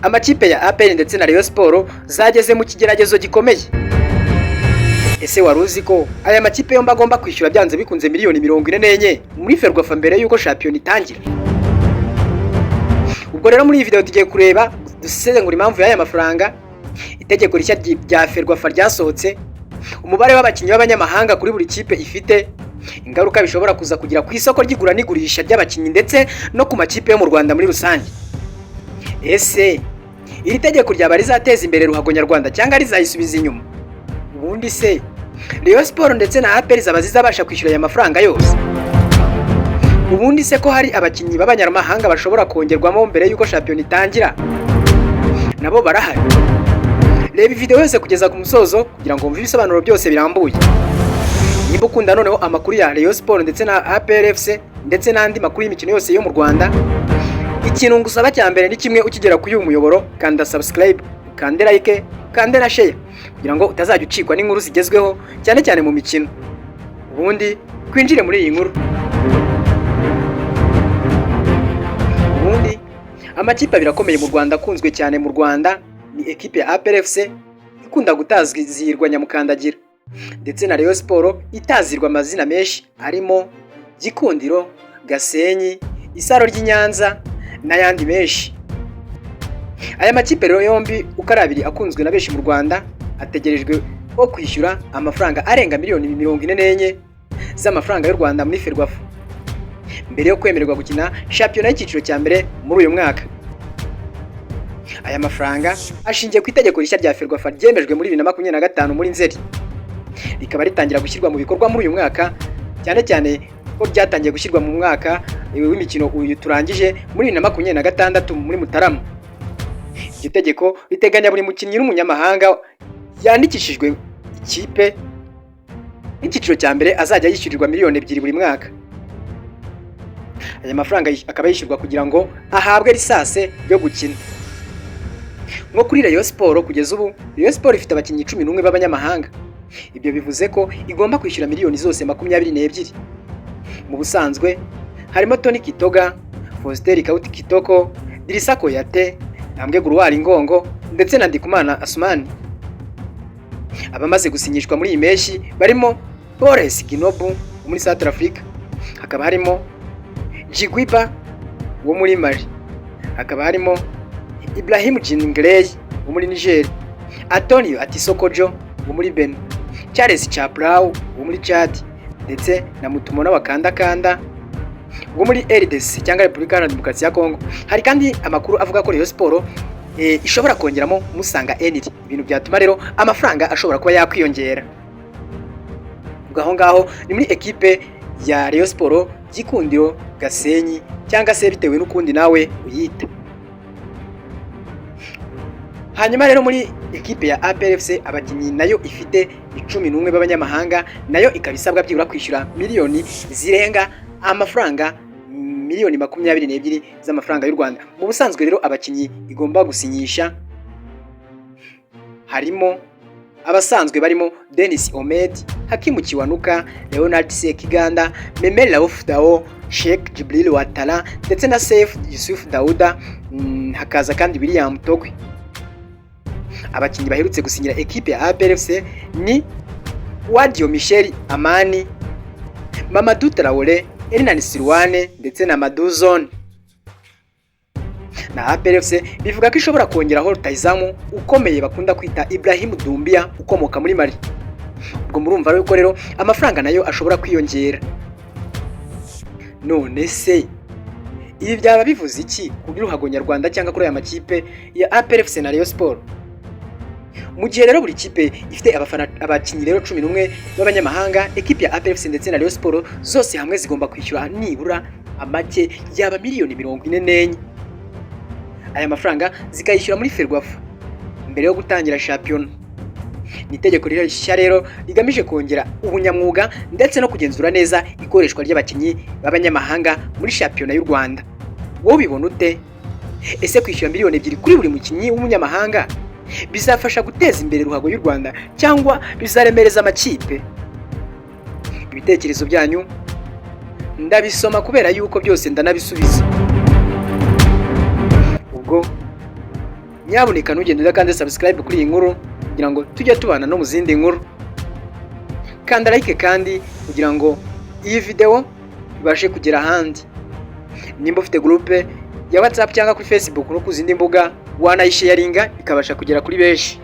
amakipe ya APR ndetse na Rayon Sport zageze mu kigeragezo gikomeye. Ese wari uzi ko aya makipe yombi agomba kwishyura byanze bikunze miliyoni 44 muri Ferwafa mbere yuko shampiyona itangira? Ubwo rero muri iyi video tugiye kureba dusesengura impamvu y'aya mafaranga, itegeko rishya rya Ferwafa ryasohotse, umubare w'abakinnyi b'abanyamahanga kuri buri kipe ifite, ingaruka bishobora kuza kugira ku isoko ry'igura n'igurisha ry'abakinnyi ndetse no ku makipe yo mu Rwanda muri rusange. Ese iri tegeko ryaba rizateza imbere ruhago nyarwanda cyangwa rizayisubiza inyuma? Ubundi se Rayon Sport ndetse na APR zaba zizabasha kwishyura aya mafaranga yose? Ubundi se ko hari abakinnyi b'abanyamahanga bashobora kongerwamo mbere yuko shampiyona itangira nabo barahari? Reba video yose kugeza ku musozo kugira ngo wumve ibisobanuro byose birambuye. Niba ukunda noneho amakuru ya Rayon Sport ndetse na APR FC ndetse n'andi makuru y'imikino yose yo mu Rwanda, ikintu ngusaba cya mbere ni kimwe: ukigera kuri uyu muyoboro kanda subscribe, kande like, kande na share kugira ngo utazajya ucikwa n'inkuru zigezweho cyane cyane mu mikino. Ubundi kwinjire muri iyi nkuru. Ubundi amakipe birakomeye mu Rwanda akunzwe cyane mu Rwanda ni ekipe ya APR FC ikunda gutazirwa nyamukandagira, ndetse na Rayon Sport itazirwa amazina menshi arimo Gikundiro, Gasenyi, Isaro ry'Inyanza n'ayandi menshi. Aya makipe rero yombi uko ari abiri akunzwe na benshi mu Rwanda ategerejwe ko kwishyura amafaranga arenga miliyoni 44 z'amafaranga y'u Rwanda muri Ferwafa mbere yo kwemererwa gukina shampiyona y'icyiciro cya mbere muri uyu mwaka. Aya mafaranga ashingiye ku itegeko rishya rya Ferwafa ryemejwe muri 2025 muri Nzeri, rikaba ritangira gushyirwa mu bikorwa muri uyu mwaka, cyane cyane ko byatangiye gushyirwa mu mwaka w'imikino uyu turangije muri 2026 muri Mutarama. Iryo tegeko riteganya buri mukinnyi n'umunyamahanga yandikishijwe ikipe icyiciro cya mbere azajya yishyurirwa miliyoni 2 buri mwaka. Aya mafaranga akaba yishyurwa kugira ngo ahabwe lisase yo gukina. Nko kuri Rayon Sport kugeza ubu, Rayon Sport ifite abakinnyi 11 b'abanyamahanga. Ibyo bivuze ko igomba kwishyura miliyoni zose 22. Mu busanzwe harimo Tony Kitoga, Foster Kauti Kitoko, Dirisa Koyate, Ntambwe Guruwari Ngongo ndetse na Ndikumana Asumani. Abamaze gusinyishwa muri iyi meshi barimo Boris Ginobu wo muri South Africa, hakaba harimo Jigwiba wo muri Mali, hakaba harimo Ibrahim Jingley wo muri Niger, Antonio Atisokojo wo muri Benin, Charles Chaprao wo muri Chad ndetse na Mutumona wa Kandakanda wo muri RDC cyangwa Repubulika Iharanira Demokarasi ya Kongo. Hari kandi amakuru avuga ko Rayon Sport ishobora kongeramo Musanga Eniri, ibintu byatuma rero amafaranga ashobora kuba yakwiyongera. Ubwo ngaho ni muri ekipe ya Rayon Sport, Gikundiro, Gasenyi cyangwa se bitewe n'ukundi nawe uyita. Hanyuma rero muri ekipe ya APR FC abakinnyi nayo ifite 11 b'abanyamahanga, nayo ikabisabwa byibura kwishyura miliyoni zirenga amafaranga miliyoni 22 z'amafaranga y'u Rwanda. Mu busanzwe rero abakinnyi igomba gusinyisha harimo abasanzwe barimo Dennis Omed, Hakimu Kiwanuka, Leonard Sekiganda, Memel Raouf Dao, Sheikh Jibril Watala ndetse na Saif Yusuf Dauda, hakaza kandi William Togwe. Abakinnyi baherutse gusinyira ekipe ya APR FC ni Wadio Michel Amani, Mamadou Traoré, Hernan Sirwane ndetse na Maduzone. Na APR FC bivuga ko ishobora kongeraho rutahizamu ukomeye bakunda kwita Ibrahim Doumbia ukomoka muri Mali. Ubwo murumva yuko rero amafaranga nayo ashobora kwiyongera. None se ibi byaba bivuze iki kuri ruhago nyarwanda cyangwa kuri aya makipe ya APR FC na Rayon Sport? Mu gihe rero buri kipe ifite abakinnyi rero 11 b'abanyamahanga, ekipe ya APR FC ndetse na Rayon Sport zose hamwe zigomba kwishyura nibura amake yaba miliyoni 44. Aya mafaranga zikayishyura muri Ferwafa mbere yo gutangira shampiyona. Ni itegeko rishya rero rigamije kongera ubunyamwuga ndetse no kugenzura neza ikoreshwa ry'abakinnyi b'abanyamahanga muri shampiyona y'u Rwanda. Wowe ubibona ute? Ese kwishyura miliyoni 2 kuri buri mukinnyi w'umunyamahanga bizafasha guteza imbere ruhago y'u Rwanda cyangwa bizaremereza amakipe? Ibitekerezo byanyu ndabisoma kubera yuko byose ndanabisubiza. Ubwo nyaboneka ntugende udakande subscribe kuri iyi nkuru kugira ngo tujye tubana no mu zindi nkuru. Kanda like kandi kugira ngo iyi video ibashe kugera ahandi. Nimba ufite groupe ya WhatsApp cyangwa kuri Facebook no ku zindi mbuga wanayisharinga ikabasha kugera kuri benshi.